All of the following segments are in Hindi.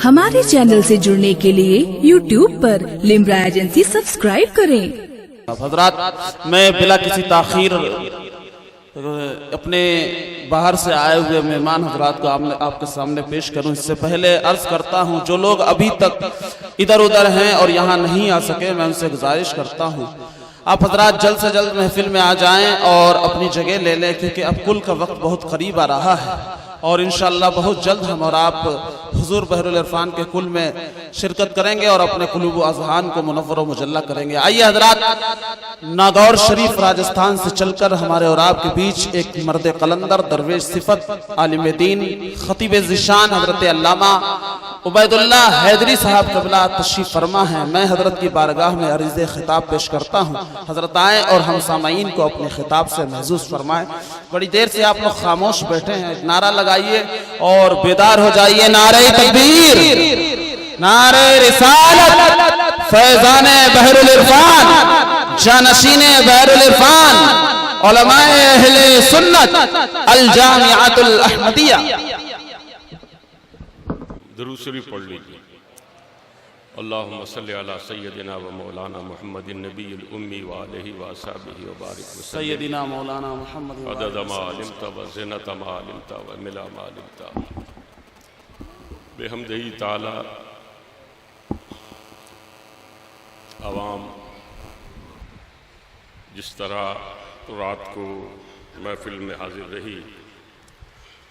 हमारे चैनल से जुड़ने के लिए YouTube पर लिम्रा एजेंसी सब्सक्राइब करें। हजरात, मैं बिला किसी ताखीर अपने बाहर से आए हुए मेहमान हजरात को आपके सामने पेश करूं। इससे पहले अर्ज करता हूं, जो लोग अभी तक इधर उधर हैं और यहाँ नहीं आ सके, मैं उनसे गुजारिश करता हूं आप हजरात जल्द से जल्द महफिल में आ जाएं और अपनी जगह ले लें, क्योंकि अब कुल का वक्त बहुत करीब आ रहा है और इंशाअल्लाह बहुत जल्द हम और आप हुजूर बहरुल इरफान के कुल में शिरकत करेंगे और अपने कुलूब अज़हान को मुनव्वर व मुजल्ला करेंगे। आइए हजरात, नागौर शरीफ राजस्थान से चलकर हमारे और आपके बीच एक मर्द कलंदर, दरवेश सिफत, आलिम दीन, खतीब ज़िशान हजरत अल्लामा उबैदुल्लाह हैदरी साहब कबला तशरीफ फरमा है। मैं हजरत की बारगाह में अर्ज़ खिताब पेश करता हूँ। हजरत आए और हम सामाईन को अपने खिताब से महसूस फरमाएं। बड़ी देर से आप लोग खामोश बैठे हैं, एक नारा लगाइए और बेदार हो जाइए। नारे तकबीर, नारे रिसालत, फैज़ाने बहरुल इरफान, जानशीने बहरुल इरफान, उलमाए अहले सुन्नत, अल जामिअतुल अहमदिया। दुरूद शरीफ पढ़ लीजिए। अल्लाहुम्मा सल्लि अला सय्यदिना व मौलाना मुहम्मदिन नबिय्यिल उम्मी व आलिहि व अस्हाबिहि व बारिक वसल्लम। सय्यदिना मौलाना मुहम्मद अदद मा अलिमता व ज़िनत मा अलिमता व मिला मा अलिमता। बेहम्दिही ताला आवाम जिस तरह रात को महफिल में हाजिर रही,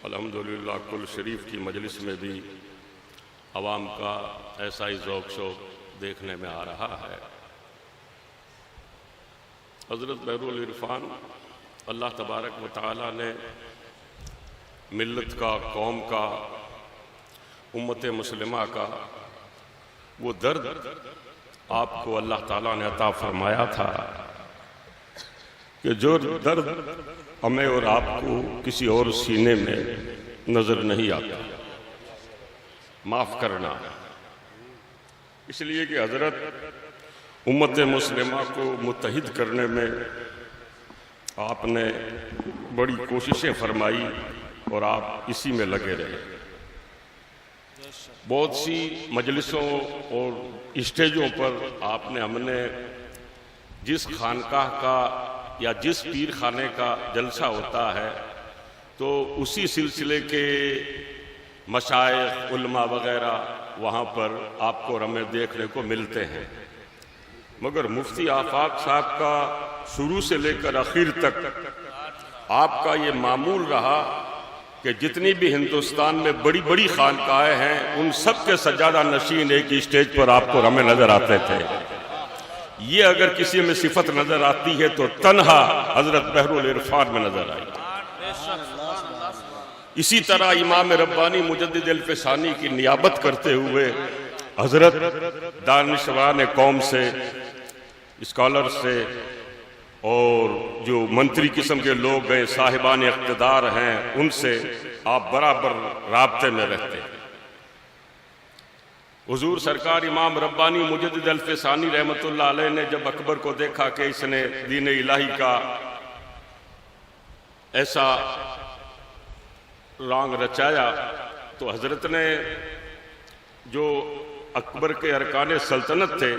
अल्हम्दुलिल्लाह कुल शरीफ की मजलिस में भी आवाम का ऐसा ही ज़ौक़ शौक़ देखने में आ रहा है। हज़रत बहरुल इरफान अल्लाह तबारक व तआला ने मिल्लत का, कौम का, उम्मत मुस्लिमा का वो दर्द आपको अल्लाह ताला ने अता फरमाया था कि जो दर्द हमें और आपको किसी और सीने में नज़र नहीं आता। माफ़ करना, इसलिए कि हज़रत उम्मत मुस्लिमा को मुत्तहिद करने में आपने बड़ी कोशिशें फरमाई और आप इसी में लगे रहे। बहुत सी मजलिसों और स्टेजों पर आपने हमने जिस खानकाह का या जिस पीर खाने का जलसा होता है तो उसी सिलसिले के मशाइख, उलमा वगैरह वहाँ पर आपको और हमें देखने को मिलते हैं। मगर मुफ्ती आफाक साहब का शुरू से लेकर आखिर तक आपका ये मामूल रहा कि जितनी भी हिंदुस्तान में बड़ी बड़ी खानकाहें हैं उन सब के सज्जादा नशीन एक स्टेज पर आपको हमें नजर आते थे। ये अगर किसी में सिफत नजर आती है तो तन्हा हजरत बहरुल इरफान में नजर आई। इसी तरह इमाम रब्बानी मुजद्दिद अल-फ़सानी की नियाबत करते हुए हजरत दानिशवान कौम से, स्कॉलर से और जो मंत्री किस्म के लोग हैं, साहिबान इक़्तिदार हैं, उनसे आप बराबर राब्ते में रहते हैं। हुजूर सरकार इमाम रब्बानी मुजद्दिद अल-फ़सानी रहमतुल्लाह अलैह ने जब अकबर को देखा कि इसने दीन इलाही का ऐसा रंग रचाया, तो हजरत ने जो अकबर के अरकान सल्तनत थे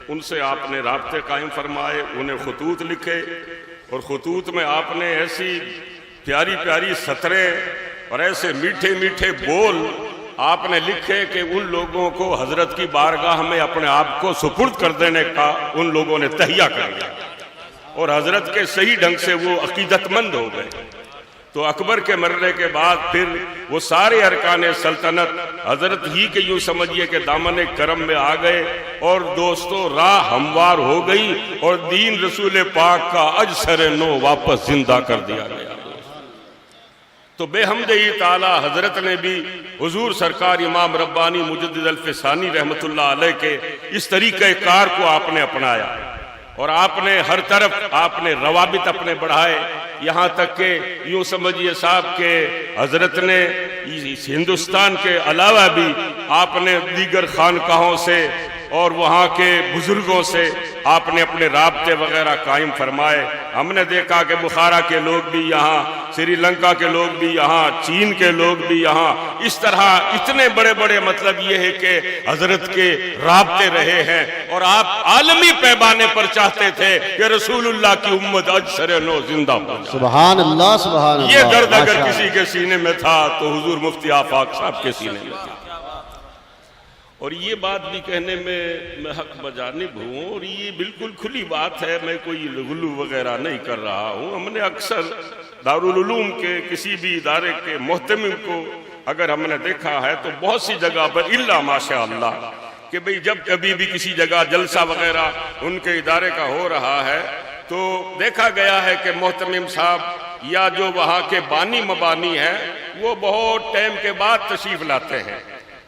उनसे आपने राब्ते कायम फरमाए, उन्हें खतूत लिखे और खतूत में आपने ऐसी प्यारी प्यारी सतरें और ऐसे मीठे मीठे बोल आपने लिखे कि उन लोगों को हजरत की बारगाह में अपने आप को सुपुर्द कर देने का उन लोगों ने तहिया कर लिया और हजरत के सही ढंग से वो अकीदतमंद हो गए। तो अकबर के मरने के बाद फिर वो सारे अरकान सल्तनत हजरत ही के यूं समझिए कि दामन करम में आ गए और दोस्तों राह हमवार हो गई और दीन रसूल पाक का अजसर नो वापस जिंदा कर दिया गया। तो बेहम्दिही ताला हजरत ने भी हुजूर सरकार इमाम रब्बानी मुजद्दिद अल-फ़सानी रहमतुल्लाह अलैह के इस तरीक़े कार को आपने अपनाया और आपने हर तरफ आपने रवाबित अपने बढ़ाए, यहाँ तक के यूं समझिए साहब के हजरत ने इस हिंदुस्तान के अलावा भी आपने दीगर खानकाहों से और वहाँ के बुजुर्गों से आपने अपने राब्ते वगैरह कायम फरमाए। हमने देखा कि बुखारा के लोग भी यहाँ, श्रीलंका के लोग भी यहाँ, चीन के लोग भी यहाँ, इस तरह इतने बड़े बड़े मतलब ये है कि हजरत के राब्ते रहे हैं। और आप आलमी पैमाने पर चाहते थे कि रसूलुल्लाह की उम्मत अजसर नो जिंदा हो जाए। सुभान अल्लाह, सुभान अल्लाह। ये दर्द अगर किसी के सीने में था तो हुजूर मुफ्ती आफाक साहब के सीने में था। और ये बात भी कहने में मैं हक बजानिब हूँ, और ये बिल्कुल खुली बात है, मैं कोई गुल्लू वगैरह नहीं कर रहा हूँ। हमने अक्सर दारुल उलूम के किसी भी इदारे के मोहतमिम को अगर हमने देखा है तो बहुत सी जगह पर इल्ला माशा अल्लाह कि भाई जब कभी भी किसी जगह जलसा वगैरह उनके इदारे का हो रहा है तो देखा गया है कि मोहतमिम साहब या जो वहाँ के बानी मबानी हैं वो बहुत टाइम के बाद तशरीफ लाते हैं।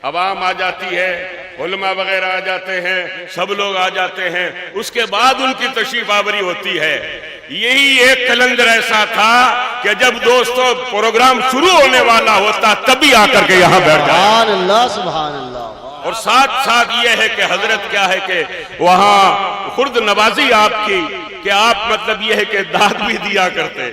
अवाम आ जाती है, उलमा वगैरह आ जाते हैं, सब लोग आ जाते हैं, उसके बाद उनकी तशरीफ आवरी होती है। यही एक कैलेंडर ऐसा था कि जब दोस्तों प्रोग्राम शुरू होने वाला होता तभी आकर के यहाँ बैठ जाए। सुभान अल्लाह, सुभान अल्लाह। और साथ साथ ये है कि हजरत क्या है कि वहाँ खुर्द नवाजी आपकी कि आप मतलब ये है कि दाद भी दिया करते,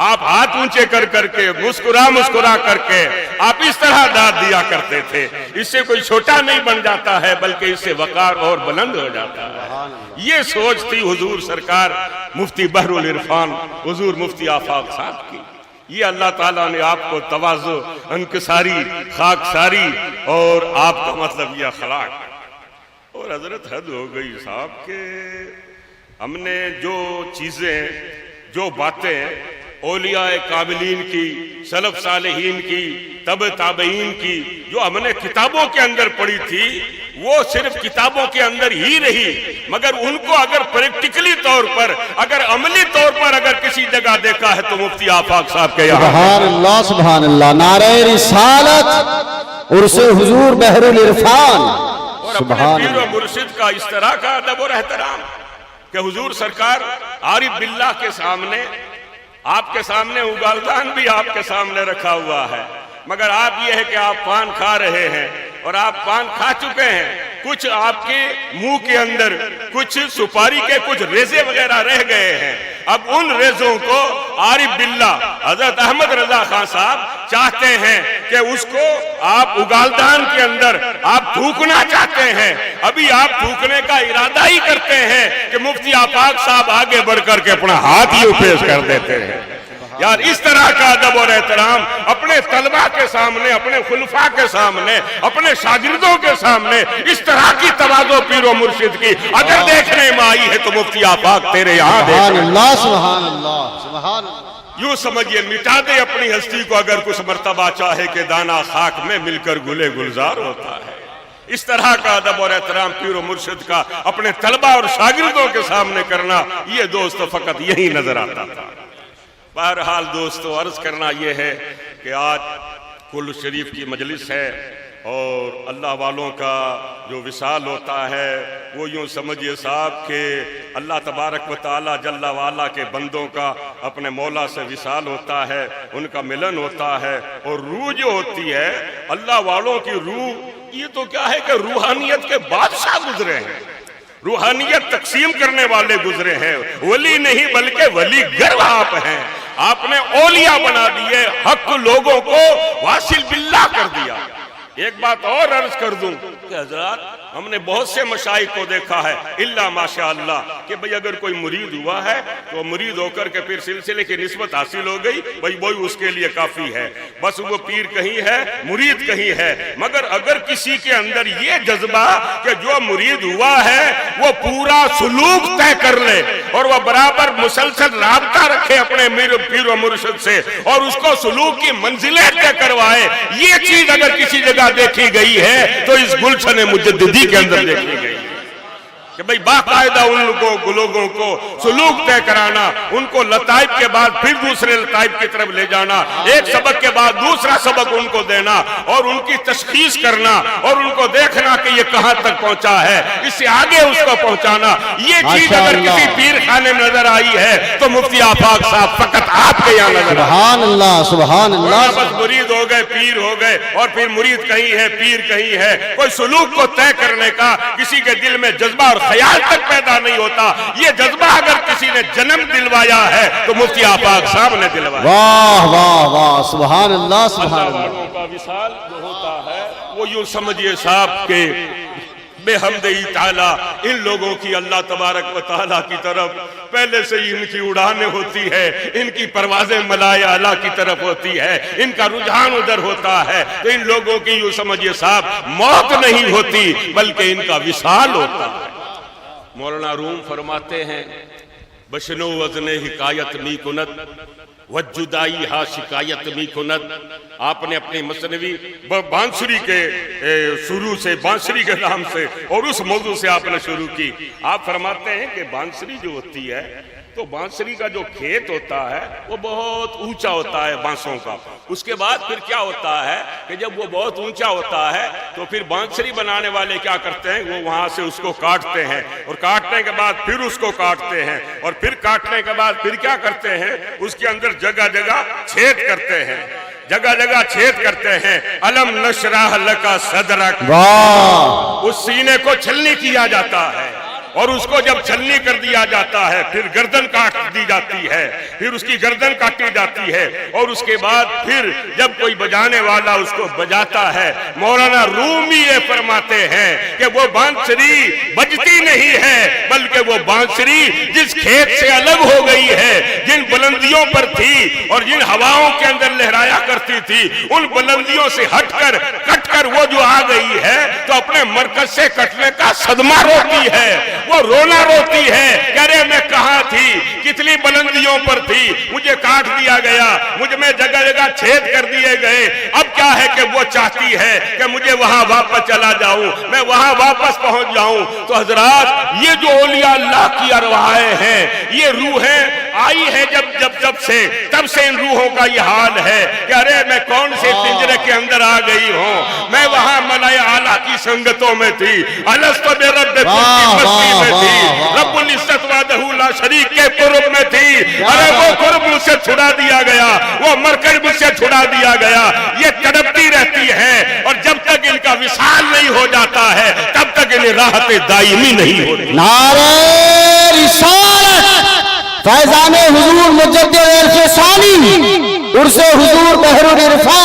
आप हाथ ऊंचे कर करके मुस्कुरा मुस्कुरा करके आप इस तरह दाद दिया करते थे। इससे कोई छोटा नहीं बन जाता है बल्कि इससे वकार और बुलंद हो जाता है। ये सोच थी हुजूर सरकार मुफ्ती बहरुल इरफान हुजूर मुफ्ती आफाक साहब की। ये अल्लाह ताला ने आपको तवाज़ु, अंकसारी, खाकसारी और आपका मतलब ये अखलाक। और हजरत हद हो गई साहब के हमने जो चीजें, जो बातें औलियाए काबिलीन की, सलफ सालेहीन की, तब ताबईन की जो हमने किताबों के अंदर पढ़ी थी वो सिर्फ किताबों के अंदर ही रही, मगर उनको अगर प्रैक्टिकली तौर पर, अगर अमली तौर पर अगर किसी जगह देखा है तो मुफ्ती आफाक साहब के यहाँ। सुभान अल्लाह, सुभान अल्लाह। नारे रिसालत उर्से हुजूर बहरुल इरफान। और अपने पीर व मुर्शिद का इस तरह का अदब और एहतराम कि हुजूर सरकार आरिफ बिल्लाह के सामने, आपके सामने उगालदान भी आपके सामने रखा हुआ है, मगर आप ये है कि आप पान खा रहे हैं और आप पान खा चुके हैं, कुछ आपके मुंह के अंदर कुछ सुपारी के कुछ रेजे वगैरह रह गए हैं। अब उन रेजों को आरिफ बिल्लाह हजरत अहमद रजा खान साहब चाहते हैं कि उसको आप उगालदान के अंदर आप थूकना चाहते हैं। अभी आप थूकने का इरादा ही करते हैं कि मुफ्ती आफाक साहब आगे बढ़कर के अपना हाथ ही पेश कर देते हैं। यार इस तरह का अदब और एहतराम अपने तलबा के सामने, अपने खुलफा के सामने, अपने शागिर्दों के सामने इस तरह की तवाज़ो पीरो मुर्शिद की अगर देखने में आई है तो मुफ्ती आफाक तेरे यहाँ सुभान अल्लाह, सुभान अल्लाह, सुभान अल्लाह। यूं समझिए मिटा दे अपनी हस्ती को अगर कुछ मर्तबा चाहे कि दाना खाक में मिलकर गुले गुलजार होता है। इस तरह का अदब और एहतराम पीरो मुर्शिद का अपने तलबा और शागिर्दों के सामने करना, ये दोस्तों फकत यही नजर आता था। बहरहाल दोस्तों अर्ज करना यह है कि आज कुल शरीफ की मजलिस है और अल्लाह वालों का जो विसाल होता है वो यूँ समझिए साहब के अल्लाह तबारक व तआला जल्ला वाला के बंदों का अपने मौला से विसाल होता है, उनका मिलन होता है। और रूह जो होती है अल्लाह वालों की रूह, ये तो क्या है कि रूहानियत के बादशाह गुजरे हैं, रूहानियत तकसीम करने वाले गुजरे हैं, वली नहीं बल्कि वली गर्व आप हैं। आपने औलिया बना दिए, हक लोगों को वासिल बिल्लाह कर दिया। एक बात और अर्ज कर दूं कि हजरात हमने बहुत से मशाइख को देखा है इल्ला माशा अल्लाह कि भाई अगर कोई मुरीद हुआ है तो मुरीद होकर के फिर सिलसिले की निस्बत हासिल हो गई, भाई वही उसके लिए काफी है, बस वो पीर कहीं है मुरीद कहीं है। मगर अगर किसी के अंदर ये जज्बा कि जो मुरीद हुआ है वो पूरा सुलूक तय कर ले और वह बराबर मुसलसल राबता रखे अपने पीर व मुर्शिद से और उसको सुलूक की मंजिलें तय करवाए, ये चीज अगर किसी जगह देखी गई है तो इस गुलशन मुजद्दिदी के अंदर देखी गई कि भाई बाकायदा उन लोगों को सुलूक तय कराना, उनको लताइब के बाद फिर दूसरे लताइब की तरफ ले जाना, एक सबक के बाद दूसरा सबक उनको देना और उनकी तशखीस करना और उनको देखना कि ये कहां तक पहुंचा है, इससे आगे उसको पहुंचाना। ये चीज अगर किसी पीर खाने में नजर आई है तो मुफ्ती आफाक साहब फकत आपके यहाँ नजर। सुभान अल्लाह, सुभान अल्लाह। बस मुरीद हो गए, पीर हो गए और फिर मुरीद कहीं है पीर कहीं है। कोई सुलूक को तय करने का किसी के दिल में जज्बा और ख्याल तक पैदा नहीं होता। ये जज्बा अगर किसी ने जन्म दिलवाया है तो मुफ्ती आपाक साहब ने दिलवाया। वाह वाह वाह, सुभान अल्लाह सुभान अल्लाह अल्लाह। वालों का विशाल जो होता है वो यूं समझिए साहब के बेहमदई ताला इन लोगों की अल्लाह तबारक व तआला की तरफ पहले से ही इनकी उड़ानें होती है, इनकी परवाजें मलाए आला की तरफ होती है, इनका रुझान उधर होता है। तो इन लोगों की यूं समझिए साहब मौत नहीं होती बल्कि इनका विशाल होता है। मौलाना रूम फरमाते हैं बशनो वजने हिकायत मी कुनत वजुदाई हा शिकायत मी कुनत। आपने अपनी मसनवी बांसुरी के शुरू से, बांसुरी के नाम से और उस मौजू से आपने शुरू की। आप फरमाते हैं कि बांसुरी जो होती है तो बांसुरी का जो खेत होता है वो बहुत ऊंचा होता है बांसों का। उसके बाद फिर क्या होता है कि जब वो बहुत ऊंचा होता है तो फिर बांसुरी बनाने वाले क्या करते हैं, वो वहां से उसको काटते हैं और काटने के बाद फिर उसको काटते हैं और फिर काटने के बाद फिर क्या करते हैं, उसके अंदर जगह जगह छेद करते हैं, जगह जगह छेद करते हैं। अलम नशराह लका सदरक, वाह, उस सीने को छलनी किया जाता है और उसको जब छलनी कर दिया जाता है फिर गर्दन काट दी जाती है, फिर उसकी गर्दन काटी जाती है और उसके बाद फिर जब कोई बजाने वाला उसको बजाता है, मौलाना रूमी ये फरमाते हैं कि वो बांसुरी बजती नहीं है बल्कि वो बांसुरी जिस खेत से अलग हो गई है, जिन बुलंदियों पर थी और जिन हवाओं के अंदर लहराया करती थी, उन बुलंदियों से हटकर कटकर वो जो आ गई है तो अपने मरकज से कटने का सदमा रोती है, वो रोना रोती है। अरे मैं कहाँ थी, कितनी बुलंदियों पर थी, मुझे काट दिया गया, मुझ में जगह जगह छेद कर दिए गए। अब क्या है कि वो चाहती है कि मुझे वहां वापस चला जाऊं, मैं वहां वापस पहुंच जाऊं। तो हजरात ये जो औलिया अल्लाह की अरवाहें हैं, ये रूहें आई है जब से तब से इन रूहों का ये हाल है कि अरे मैं कौन से पिंजरे के अंदर आ गई हूँ, मैं वहां मलाए आला की संगतों में थी, अलस्तो बेरब्बे में थी, रब्बुल इज्जत वहदहू ला शरीक के कुर्ब में थी। अरे वो कुर्ब मुझसे छुड़ा दिया गया, वो मरकज मुझसे छुड़ा दिया गया। ये तड़पती रहती है और जब तक इनका विशाल नहीं हो जाता है तब तक इन्हें राहत दायमी नहीं होती। नारे रिसालत, फैजाने हुजूर मुजद्दिद इरफानी, उर्से हुजूर बहरुल इरफा।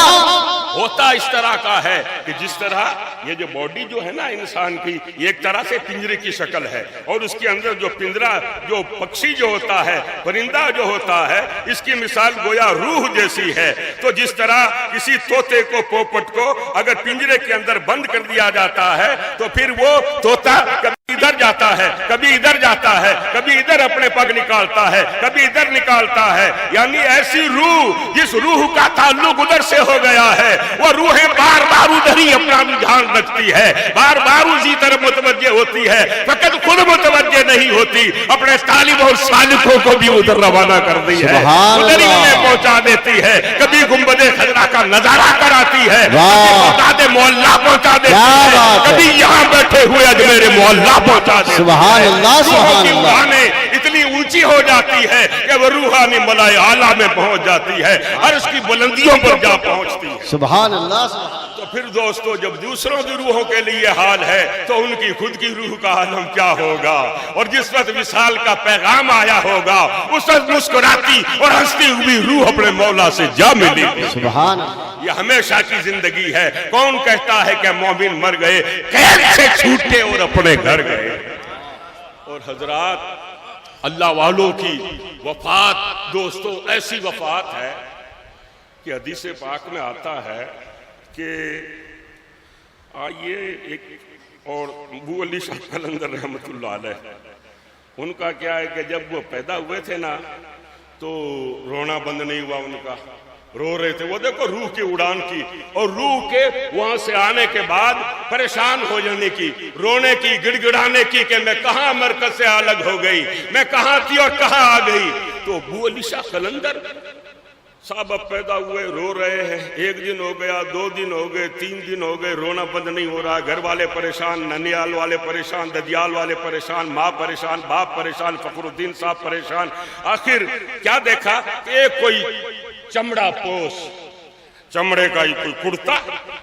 होता इस तरह का है कि जिस तरह ये जो बॉडी जो है ना इंसान की, एक तरह से पिंजरे की शक्ल है और उसके अंदर जो पिंजरा, जो पक्षी जो होता है, परिंदा जो होता है, इसकी मिसाल गोया रूह जैसी है। तो जिस तरह किसी तोते को, पोपट को अगर पिंजरे के अंदर बंद कर दिया जाता है तो फिर वो तोता कभी इधर जाता है, कभी इधर जाता है, कभी इधर अपने पग निकालता है, कभी इधर निकालता है। यानी ऐसी रूह जिस रूह का ताल्लुक उधर से हो गया है, वो रूहें बार बार उधर ही अपना रुझान रखती है, बार बार उसी तरफ मुतवज्जे होती है, फकत खुद मुतवज्जे नहीं होती, अपने तालिब और सालिकों को भी उधर रवाना कर दी है, उधर ही उन्हें पहुंचा देती है। कभी गुंबदे खजरा का नजारा कराती है, कभी मोहल्ला पहुंचा देती है, कभी यहाँ बैठे हुए अजमेर मोहल्ला पहुंचा देती है। सुभान अल्लाह, सुभान अल्लाह। इतनी ऊंची हो जाती है कि वो रूहानी मलाए आला में पहुंच जाती है और उसकी बुलंदियों पर जा पहुंचती है। सुभान अल्लाह। तो फिर दोस्तों जब दूसरों की रूहों के लिए हाल है तो उनकी खुद की रूह का आलम क्या होगा। और जिस वक्त विशाल का पैगाम आया होगा उस वक्त मुस्कुराती और हंसती हुई रूह अपने मौला से जा मिलेगी। सुभान। ये हमेशा की जिंदगी है। कौन कहता है कि मोमिन मर गए, कैद से छूटे और अपने घर गए। और हजरात अल्लाह वालों की वफात दोस्तों ऐसी वफात है कि हदीस पाक में आता है कि आइए एक और अबू अली शाह कलंदर रहमतुल्लाह अलैह, उनका क्या है कि जब वो पैदा हुए थे ना तो रोना बंद नहीं हुआ उनका, रो रहे थे। वो देखो रूह की उड़ान की और रूह के वहां से आने के बाद परेशान हो जाने की, रोने की, गिड़गिड़ाने की कि मैं कहाँ मरकज से अलग हो गई, मैं कहाँ थी और कहाँ आ गई। तो अबू अली शाह कलंदर साहब अब पैदा हुए, रो रहे हैं। एक दिन हो गया, 2 दिन हो गए, 3 दिन हो गए, रोना बंद नहीं हो रहा। घर वाले परेशान, ननियाल वाले परेशान, ददियाल वाले परेशान, माँ परेशान, बाप परेशान, फखरुद्दीन साहब परेशान। आखिर क्या देखा, एक कोई चमड़ा पोस, चमड़े का ही कोई कुर्ता,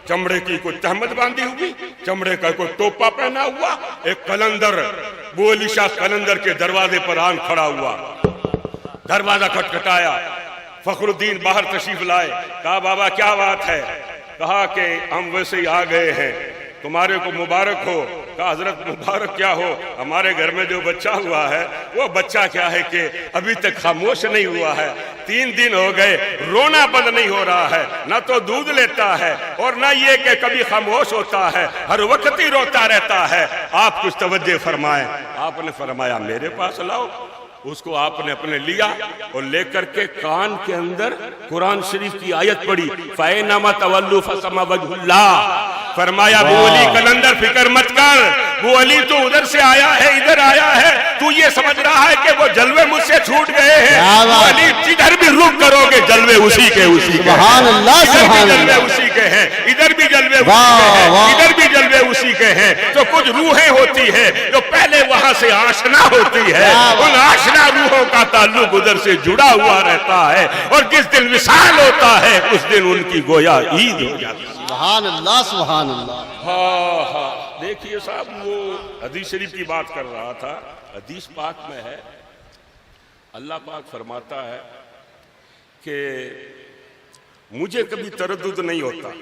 चमड़े की कोई तहमद बांधी हुई, चमड़े का कोई टोपा पहना हुआ, एक कलंदर वो अली शाह कलंदर के दरवाजे पर आन खड़ा हुआ, दरवाजा खटखटाया, फखरुद्दीन बाहर तशरीफ लाए, कहा बाबा क्या बात है? कहा कि हम वैसे ही आ गए हैं, तुम्हारे को मुबारक हो। कहा हजरत मुबारक क्या हो, हमारे घर में जो बच्चा हुआ है वो बच्चा क्या है कि अभी तक खामोश नहीं हुआ है, 3 दिन हो गए, रोना बंद नहीं हो रहा है, ना तो दूध लेता है और ना ये कि कभी खामोश होता है, हर वक्त ही रोता रहता है, आप कुछ तवज्जो फरमाएं। आपने फरमाया मेरे पास लाओ। उसको आपने अपने लिया और लेकर के कान के अंदर कुरान शरीफ की आयत पढ़ी, फ़ैनमा तवल्लु फसमा वजहुल्लाह। फरमाया वो अली कलंदर फिक्र मत कर, वो अली तो उधर से आया है इधर आया है, तू ये समझ रहा है कि वो जलवे मुझसे छूट गए हैं। वो अली जिधर भी रुक करोगे जलवे उसी के उसी के, सुभान अल्लाह, इधर भी सुभान जलवे अल्लाह। उसी के हैं, इधर भी जलवे उसी के हैं, इधर भी जलवे उसी के हैं। तो कुछ रूहें होती है जो पहले वहां से आशना होती है, उन आशना रूहों का ताल्लुक उधर से जुड़ा हुआ रहता है, और जिस दिन विशाल होता है उस दिन उनकी गोया ईद हो जाती है। सुभान अल्लाह, सुभान अल्लाह। हाँ हाँ, देखिए साहब, वो हदीस शरीफ की बात कर रहा था, हदीस पाक में है, अल्लाह पाक फरमाता है कि मुझे कभी तरद्दुद नहीं होता।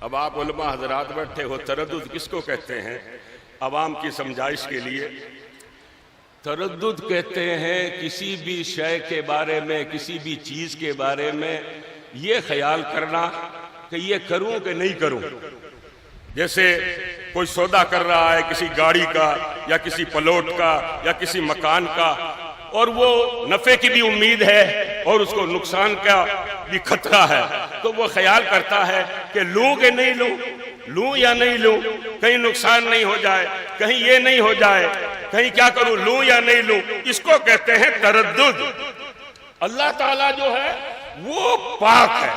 अब आप उलमा हजरात बैठे हो, तरद्दुद किसको कहते हैं? अवाम की समझाइश के लिए, तरद्दुद कहते हैं किसी भी शय के बारे में, किसी भी चीज के बारे में ये ख्याल करना कि ये करूं कि नहीं करूं। जैसे कोई सौदा कर रहा है किसी गाड़ी का या किसी प्लॉट का या किसी मकान का, और वो नफे की भी उम्मीद है और उसको नुकसान का भी खतरा है, तो वो ख्याल करता है कि लूं कि नहीं लूं, लूं या नहीं लूं, कहीं नुकसान नहीं हो जाए, कहीं ये नहीं हो जाए, कहीं क्या करूं, लूं या नहीं लूं। इसको कहते हैं तरद्दुद। अल्लाह ताला जो है वो पाक है,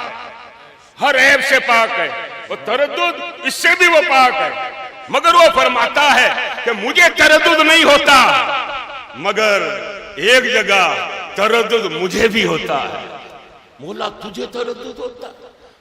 हर ऐब से पाक है, और तरद्दुद इससे भी वो पाक है। मगर वो फरमाता है कि मुझे तरद्दुद नहीं होता, मगर एक जगह तरद्दुद मुझे भी होता है। मौला तुझे तरद्दुद होता?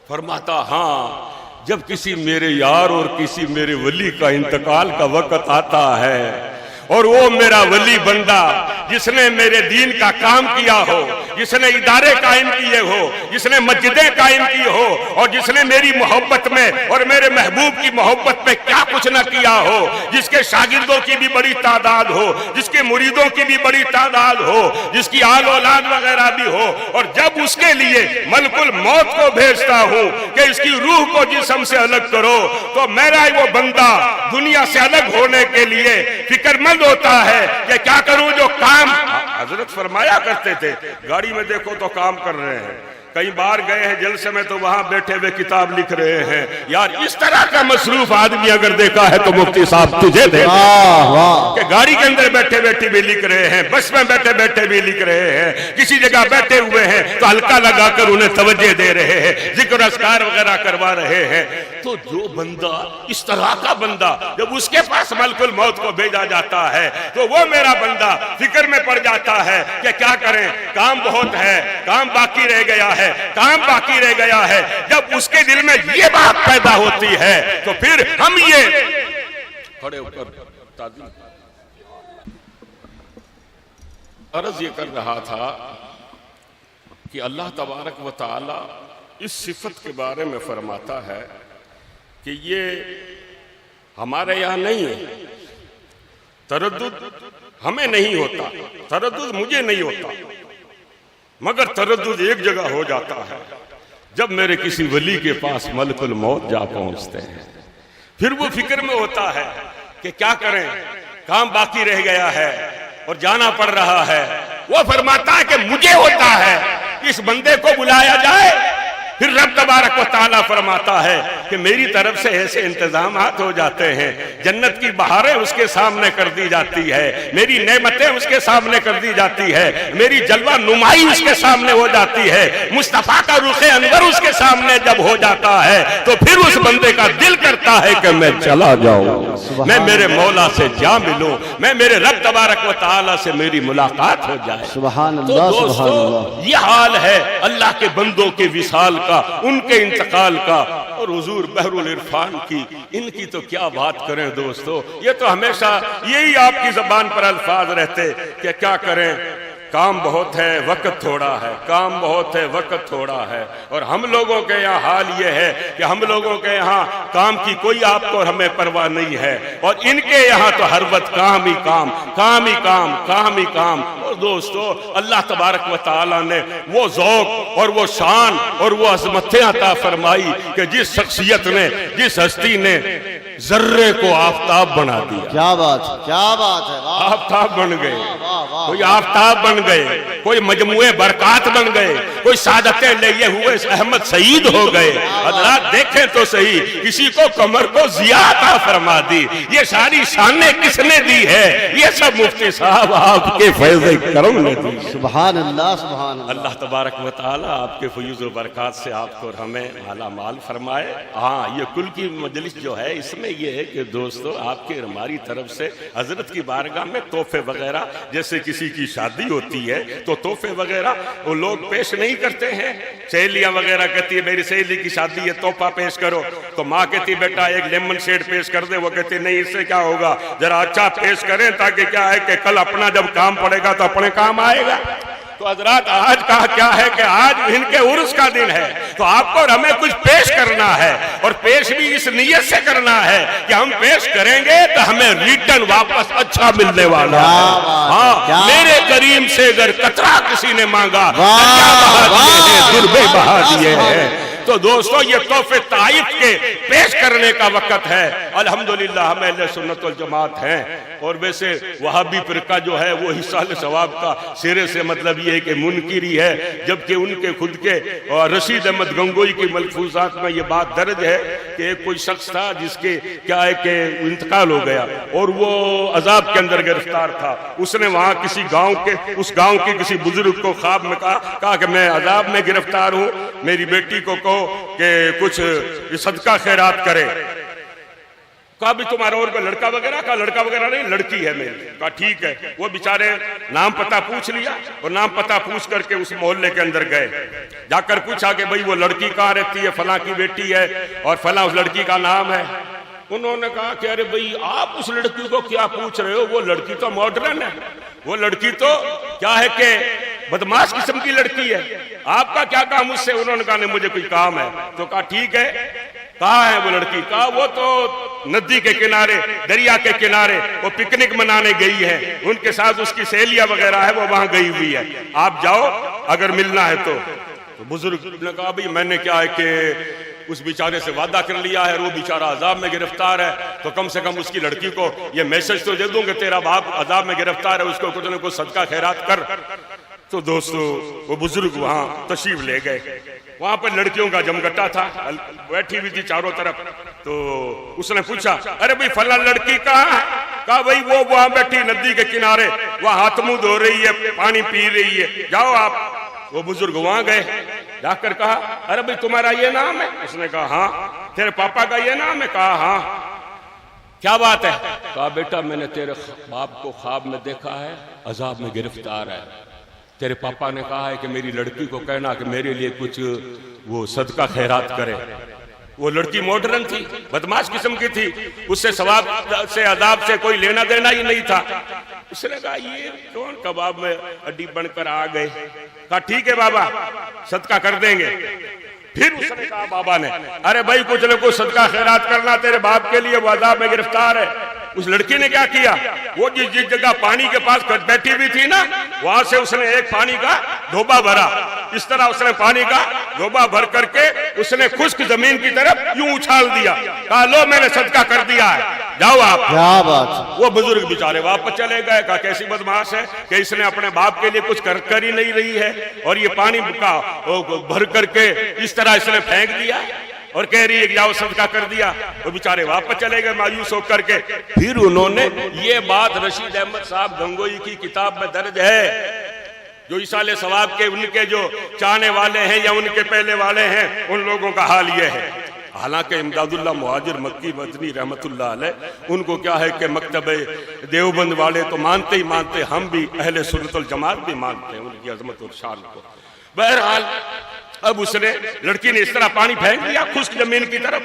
फरमाता हाँ, जब किसी मेरे यार और किसी मेरे वली का इंतकाल का वक्त आता है और वो मेरा वली बंदा जिसने मेरे दीन का काम किया हो, जिसने इदारे कायम किए हो, जिसने मस्जिदें कायम की हो, और जिसने मेरी मोहब्बत में और मेरे महबूब की मोहब्बत में क्या कुछ न किया हो, जिसके शागिर्दों की भी बड़ी तादाद हो, जिसके मुरीदों की भी बड़ी तादाद हो, जिसकी आल औलाद वगैरह भी हो, और जब उसके लिए मलकुल मौत को भेजता हूं कि इसकी रूह को जिस्म से अलग करो, तो मेरा वो बंदा दुनिया से अलग होने के लिए फिक्रमंद होता है कि क्या करूं। जो काम हजरत फरमाया करते थे, गाड़ी में देखो तो काम कर रहे हैं, कई बार गए हैं जलसे में तो वहां बैठे हुए किताब लिख रहे हैं। यार इस तरह का मसरूफ आदमी अगर देखा है तो मुफ्ती साहब तुझे दे कि गाड़ी के अंदर बैठे बैठे भी लिख रहे हैं, बस में बैठे बैठे भी लिख रहे हैं, किसी जगह बैठे हुए हैं तो हल्का लगाकर उन्हें तवज्जो दे रहे हैं, जिक्र अस्कार वगैरह करवा रहे हैं। तो जो बंदा इस तरह का बंदा जब उसके पास मलकुल मौत को भेजा जाता है तो वो मेरा बंदा फिक्र में पड़ जाता है कि क्या करें, काम बहुत है, काम बाकी रह गया है, काम बाकी रह गया है। जब उसके दिल में ये बात पैदा होती है तो फिर हम ये खड़े होकर अर्ज ये कर रहा था कि अल्लाह तबारक व तआला इस सिफत के बारे में फरमाता है कि ये हमारे यहाँ नहीं है, तरद्दुद हमें नहीं होता, तरद्दुद मुझे नहीं होता, मगर तरद्दुद एक जगह हो जाता है जब मेरे किसी वली के पास मलकुल मौत जा पहुंचते हैं। फिर वो फिक्र में होता है कि क्या करें, काम बाकी रह गया है और जाना पड़ रहा है। वो फरमाता है कि मुझे होता है, इस बंदे को बुलाया जाए। फिर रब तबारक व तआला फरमाता है कि मेरी तरफ से ऐसे इंतजामात हो जाते हैं, जन्नत की बहारें उसके सामने कर दी जाती है, मेरी नेमतें उसके सामने कर दी जाती है, मेरी जलवा नुमाई उसके सामने हो जाती है, मुस्तफा का रुखे अनवर उसके सामने जब हो जाता है तो फिर उस बंदे का दिल करता है कि मैं चला जाऊं, मैं मेरे मौला से जा मिलूं, मैं मेरे रब तबारक व तआला से मेरी मुलाकात हो जाए। सुभान तो अल्लाह, दोस्तों ये हाल है अल्लाह के बंदों के विसाल का, उनके इंतकाल का। और हुजूर बहरुल इरफान की, इनकी तो क्या बात करें दोस्तों। ये तो हमेशा यही आपकी जबान पर अल्फाज रहते कि क्या करें, काम बहुत है वक्त थोड़ा है, काम बहुत है वक्त थोड़ा है। और हम लोगों के यहाँ हाल ये है कि हम लोगों के यहाँ काम की कोई आपको और हमें परवाह नहीं है, और इनके यहाँ तो हर वक्त काम ही काम, काम ही काम, काम ही काम। और दोस्तों अल्लाह तबारक व तआला ने वो ज़ौक़ और वो शान और वो अज़मतें अता फरमाई कि जिस शख्सियत ने, जिस हस्ती ने जर्रे को आफताब बना दिया। क्या बात है, आफताब बन गए, कोई आफताब बन गए, कोई मजमुए बरकात बन गए, कोई सादतें लिए हुए अहमद सईद हो गए। हज़रात देखें तो सही, किसी को कमर को ज़िया अता फरमा दी। ये सारी शानें किसने दी है? ये सब मुफ्ती साहब आपके फैज़ करम ने दी। सुभान अल्लाह, सुभान अल्लाह। अल्लाह तबारक व तआला आपके फयूज़ व बरकात से आपको और हमें माला माल फरमाए। हाँ, ये कुल की मजलिस जो है इसमें ये है कि दोस्तों आपके हमारी तरफ से हजरत की बारगाह में तोहफे वगैरह, जैसे किसी की शादी होती है तो तोहफे वगैरह वो लोग पेश नहीं करते हैं। सहेलियां वगैरह कहती है मेरी सहेली की शादी है, तोहफा पेश करो, तो माँ कहती बेटा एक लेमन शेड पेश कर दे। वो कहती नहीं, इससे क्या होगा, जरा अच्छा पेश करें ताकि क्या है कि कल अपना जब काम पड़ेगा तो अपने काम आएगा। तो हजरात आज कहा क्या है कि आज इनके उर्स का दिन है, तो आपको और हमें कुछ पेश करना है, और पेश भी इस नियत से करना है कि हम पेश करेंगे तो हमें रिटर्न वापस अच्छा मिलने वाला है। हाँ, मेरे करीम से अगर कतरा किसी ने मांगा, दुर्बे बहा दिए हैं। तो दोस्तों ये तोहफे ताइफ के पेश करने का वक्त है। अल्हम्दुलिल्लाह हम अहले सुन्नत वल जमात हैं, और वैसे वहाबी फिरका जो है वो हिस्सा सवाब का सिरे से मतलब ये है कि मुनकिरी है, जबकि उनके खुद के रशीद अहमद गंगोई की मलफूजात में ये बात दर्ज है कि एक कोई शख्स था जिसके क्या है कि इंतकाल हो गया और वो अजाब के अंदर गिरफ्तार था। उसने वहाँ किसी गाँव के, उस गाँव के किसी बुजुर्ग को ख्वाब में कहा कि मैं अजाब में गिरफ्तार हूँ, मेरी बेटी को कहो कि कुछ सदका खैरात करे। कहा भी तुम्हारा और कोई लड़का वगैरह? का लड़का वगैरह नहीं, लड़की है मेरी। कहा ठीक है। वो बेचारे नाम पता पूछ लिया, और नाम पता पूछ करके उस मोहल्ले के अंदर गए। जाकर पूछा कि भाई वो लड़की कहाँ रहती है? फलां की बेटी है और फलां उस लड़की का नाम है। उन्होंने कहा कि अरे भाई आप उस लड़की को क्या पूछ रहे हो, वो लड़की तो मॉडर्न है, वो लड़की तो क्या है कि बदमाश किस्म की लड़की है, आपका क्या काम उससे? उन्होंने कहा नहीं मुझे कोई काम है। तो कहा ठीक है, कहाँ है वो लड़की? कहा वो तो नदी के किनारे, दरिया के किनारे वो पिकनिक मनाने गई है, उनके साथ उसकी सहेलियां वगैरह है, वो वहां गई हुई है, आप जाओ अगर मिलना है तो। बुजुर्ग ने कहा भाई मैंने क्या है कि उस बेचारे से वादा कर लिया है और वो बेचारा अजाब में गिरफ्तार है, तो कम से कम उसकी लड़की को ये मैसेज तो दे दूं कि तेरा बाप अजाब में गिरफ्तार है, उसको कुछ न कुछ सदका खैरात कर। तो दोस्तों वो बुजुर्ग वहां तशरीफ ले गए। वहां पर लड़कियों का जमघटा था, बैठी हुई थी चारों तरफ। तो उसने पूछा अरे भाई फला लड़की कहाँ है? कहा भाई वो वहां बैठी नदी के किनारे, वहां हाथ मुंह धो रही है, पानी पी रही है, जाओ आप। वो बुजुर्ग वहां गए, जाकर कहा अरे भाई तुम्हारा ये नाम है? उसने कहा हाँ। तेरे पापा का ये नाम है? कहा हाँ। क्या बात है? कहा बेटा मैंने तेरे बाप को ख्वाब में देखा है, अजाब में गिरफ्तार है। तेरे पापा ने कहा है कि मेरी लड़की को कहना कि मेरे लिए कुछ वो सदका खैरात करे। वो लड़की मॉडर्न थी, बदमाश किस्म की थी, उससे सवाब से अजाब से कोई लेना देना ही नहीं था। उसने कहा ये कौन कबाब में हड्डी बनकर आ गए? कहा ठीक है बाबा सदका कर देंगे। फिर उसने कहा बाबा ने अरे भाई कुछ न कुछ सदका खैरात करना तेरे बाप के लिए, वो अजाब में गिरफ्तार है। उस लड़की ने क्या किया, वो जिस जगह पानी के पास बैठी हुई थी ना, वहां से उसने एक पानी का धोबा भरा। इस तरह उसने पानी का धोबा भर करके उसने खुश्क जमीन की तरफ यूं उछाल दिया। कहा लो मैंने सदका कर दिया है, जाओ आप। क्या बात। वो बुजुर्ग बेचारे वापस चले गए। कहा कैसी बदमाश है कि इसने अपने बाप के लिए कुछ कर ही नहीं रही है, और ये पानी का भर करके इस तरह इसने फेंक दिया और कह रही है कि जाओ सदका कर दिया। वो बेचारे वापस चले गए मायूस होकर के। फिर उन्होंने ये बात रशीद अहमद साहब गंगोई की किताब में दर्ज है, जो इसाले सवाब के उनके जो चाहने वाले हैं या उनके पहले वाले हैं, उन लोगों का हाल ये है। हालांकि इमदादुल्लाह मुहाजिर मक्की मदनी रहमतुल्लाह अलैह उनको क्या है कि मकतब देवबंद वाले तो मानते ही मानते, हम भी अहले सुन्नत वल जमात भी मानते हैं उनकी अजमत और शान को। बहरहाल अब उसने लड़की ने इस तरह पानी फेंक दिया खुश्क जमीन की तरफ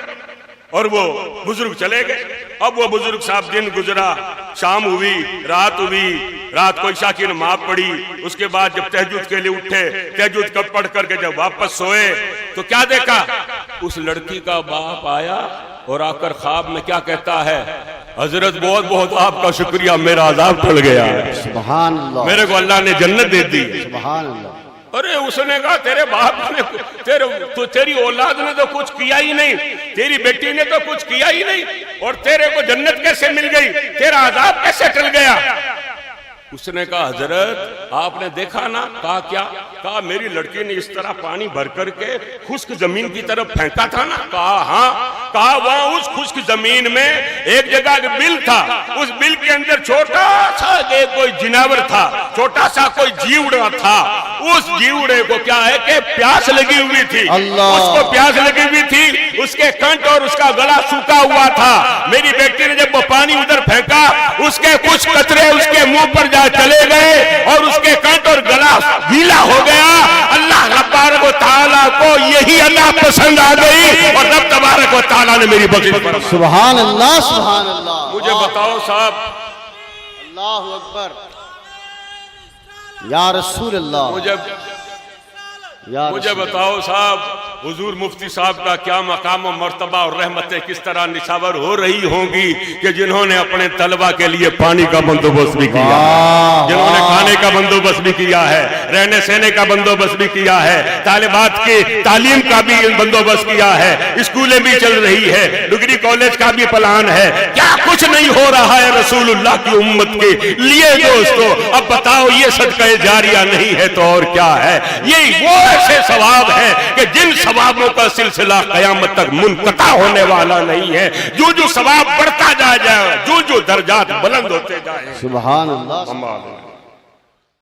और वो बुजुर्ग चले गए। अब वो बुजुर्ग साहब दिन गुजरा, शाम हुई, रात को ईशा की नमाज पढ़ी, उसके बाद जब तहज्जुद के लिए उठे, तहज्जुद कब पढ़ करके जब वापस सोए तो क्या देखा, उस लड़की का बाप आया और आकर ख्वाब में क्या कहता है, हजरत बहुत बहुत आपका शुक्रिया, मेरा अजाब टल गया है, सुभान अल्लाह, मेरे को अल्लाह ने जन्नत दे दी। सुभान अल्लाह। अरे उसने कहा तेरे बाप ने तेरी औलाद ने तो कुछ किया ही नहीं, तेरी बेटी ने तो कुछ किया ही नहीं, और तेरे को जन्नत कैसे मिल गई, तेरा अजाब कैसे टल गया। उसने कहा हजरत आपने देखा ना, कहा क्या, कहा मेरी लड़की ने इस तरह पानी भर करके खुश्क जमीन की तरफ फेंका था ना, कहा हाँ, कहा वहां उस खुश्क जमीन में एक जगह बिल था, उस बिल के अंदर छोटा सा कोई जिनावर था, छोटा सा कोई जीवड़ा था, उस जीवड़े को क्या है कि प्यास लगी हुई थी, उसको प्यास लगी हुई थी, उसके कंठ और उसका गला सूखा हुआ था। मेरी बेटी ने जब वो पानी उधर फेंका, उसके कुछ कचरे उसके मुंह पर जा चले गए और उसके कंठ और गला गीला हो गया। अल्लाह तबारक व तआला को यही अल्लाह पसंद आ गई और रब तबारक व तआला ने मेरी बख्शिश फरमाई। सुभान अल्लाह, सुभान अल्लाह। मुझे बताओ साहब, अल्लाहु अकबर, या रसूल अल्लाह, मुझे बताओ साहब, हुजूर मुफ्ती साहब का क्या मकाम और मर्तबा और रहमतें किस तरह निछावर हो रही होंगी कि जिन्होंने अपने तलबा के लिए पानी का बंदोबस्त भी किया, जिन्होंने खाने का बंदोबस्त भी किया है, रहने सहने का बंदोबस्त भी किया है, तालिबात की तालीम का भी बंदोबस्त किया है, स्कूलें भी चल रही है, डिग्री कॉलेज का भी प्लान है, क्या कुछ नहीं हो रहा है रसूलुल्लाह की उम्मत के लिए दोस्तों। अब बताओ ये सदका जारिया नहीं है तो और क्या है। ये वो ऐसे सवाब है कि जिन सवाबों का सिलसिला कयामत तक मुनक़ता होने वाला नहीं है। जो जो सवाब बढ़ता जाए, जो जो दर्जात बुलंद होते जाए। सुभान अल्लाह।